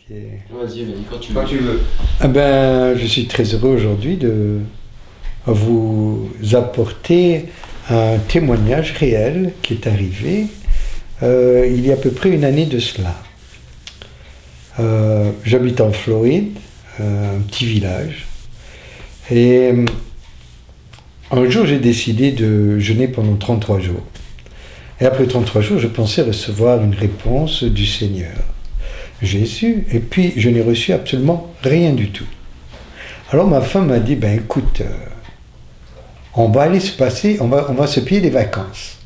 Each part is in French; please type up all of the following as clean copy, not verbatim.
Vas-y, quand tu Quand tu veux. Ah ben, je suis très heureux aujourd'hui de vous apporter un témoignage réel qui est arrivé il y a à peu près une année de cela. J'habite en Floride, un petit village, et un jour j'ai décidé de jeûner pendant 33 jours. Et après 33 jours, je pensais recevoir une réponse du Seigneur, Jésus, et puis je n'ai reçu absolument rien du tout. Alors ma femme m'a dit, ben écoute, on va aller se passer, on va se payer des vacances.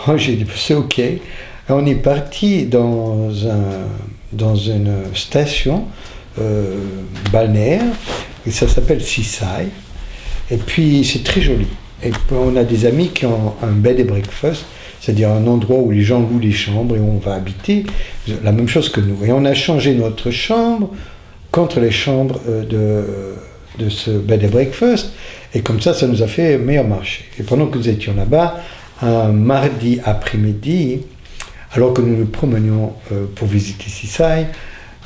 Oh, j'ai dit, c'est ok. Et on est parti dans une station balnéaire, et ça s'appelle Seaside, et puis c'est très joli. Et puis on a des amis qui ont un bed and breakfast, c'est-à-dire un endroit où les gens louent les chambres et où on va habiter, la même chose que nous. Et on a changé notre chambre contre les chambres de ce bed and breakfast, et comme ça nous a fait meilleur marché. Et pendant que nous étions là-bas, un mardi après-midi, alors que nous nous promenions pour visiter Seaside,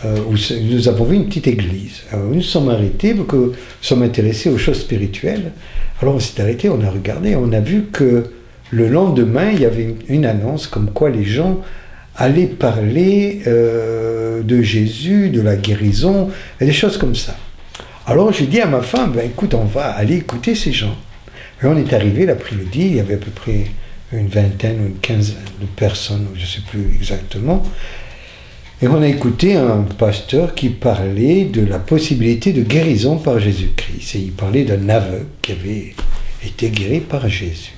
où nous avons vu une petite église. Alors, nous nous sommes arrêtés parce que nous sommes intéressés aux choses spirituelles. Alors on s'est arrêtés, on a regardé, on a vu que le lendemain, il y avait une annonce comme quoi les gens allaient parler de Jésus, de la guérison, et des choses comme ça. Alors j'ai dit à ma femme, ben, écoute, on va aller écouter ces gens. Et on est arrivé l'après-midi, il y avait à peu près une vingtaine ou une quinzaine de personnes, je ne sais plus exactement. Et on a écouté un pasteur qui parlait de la possibilité de guérison par Jésus-Christ. Et il parlait d'un aveugle qui avait été guéri par Jésus.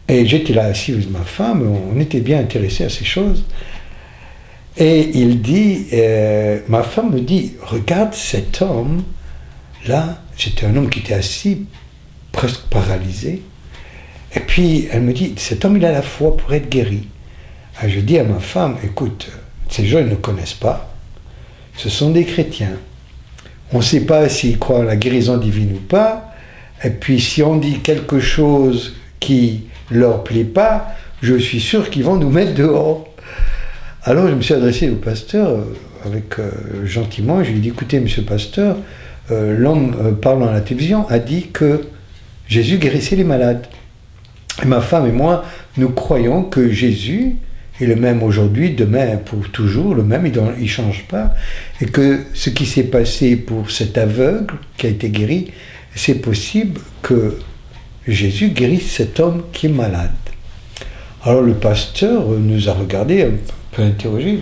Et j'étais là assis avec ma femme, on était bien intéressés à ces choses. Et il dit, ma femme me dit, regarde cet homme, là, c'était un homme qui était assis, presque paralysé. Et puis elle me dit, cet homme il a la foi pour être guéri. Et je dis à ma femme, écoute, ces gens ils ne connaissent pas, ce sont des chrétiens. On ne sait pas s'ils croient à la guérison divine ou pas, et puis si on dit quelque chose qui leur plaît pas, je suis sûr qu'ils vont nous mettre dehors. Alors je me suis adressé au pasteur gentiment, je lui ai dit, écoutez monsieur le pasteur, l'homme parlant à la télévision a dit que Jésus guérissait les malades. Et ma femme et moi, nous croyons que Jésus est le même aujourd'hui, demain, pour toujours, le même, il ne change pas, et que ce qui s'est passé pour cet aveugle qui a été guéri, c'est possible que Jésus guérisse cet homme qui est malade. Alors le pasteur nous a regardé, un peu interrogé.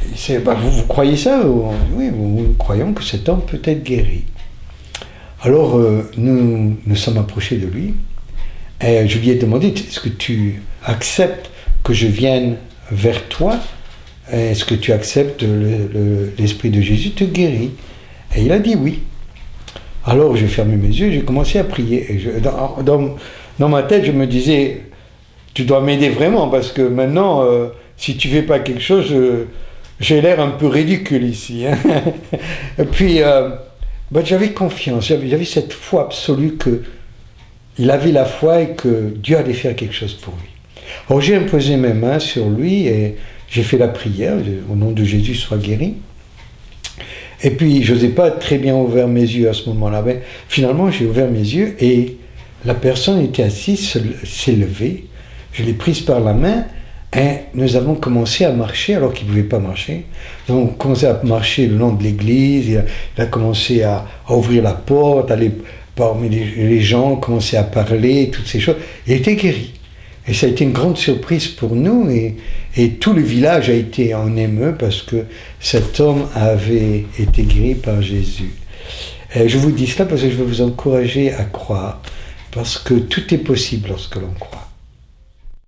Vous croyez ça? Oui, nous croyons que cet homme peut être guéri. Alors nous nous sommes approchés de lui, et je lui ai demandé, est-ce que tu acceptes que je vienne vers toi? Est-ce que tu acceptes l'Esprit de Jésus te guérit? Et il a dit oui. Alors j'ai fermé mes yeux, j'ai commencé à prier. Et dans ma tête, je me disais, tu dois m'aider vraiment, parce que maintenant, si tu ne fais pas quelque chose, j'ai l'air un peu ridicule ici. Hein. Et puis, j'avais confiance, j'avais cette foi absolue qu'il avait la foi et que Dieu allait faire quelque chose pour lui. Alors j'ai imposé mes mains sur lui et j'ai fait la prière, au nom de Jésus, sois guéri. Et puis, je n'osais pas très bien ouvrir mes yeux à ce moment-là. Mais finalement, j'ai ouvert mes yeux et la personne était assise, s'est levée. Je l'ai prise par la main et nous avons commencé à marcher alors qu'il ne pouvait pas marcher. Donc, on a commencé à marcher le long de l'église. Il a commencé à ouvrir la porte, aller parmi les gens, commencer à parler, toutes ces choses. Il était guéri. Et ça a été une grande surprise pour nous et tout le village a été en émeu parce que cet homme avait été guéri par Jésus. Et je vous dis cela parce que je veux vous encourager à croire, parce que tout est possible lorsque l'on croit.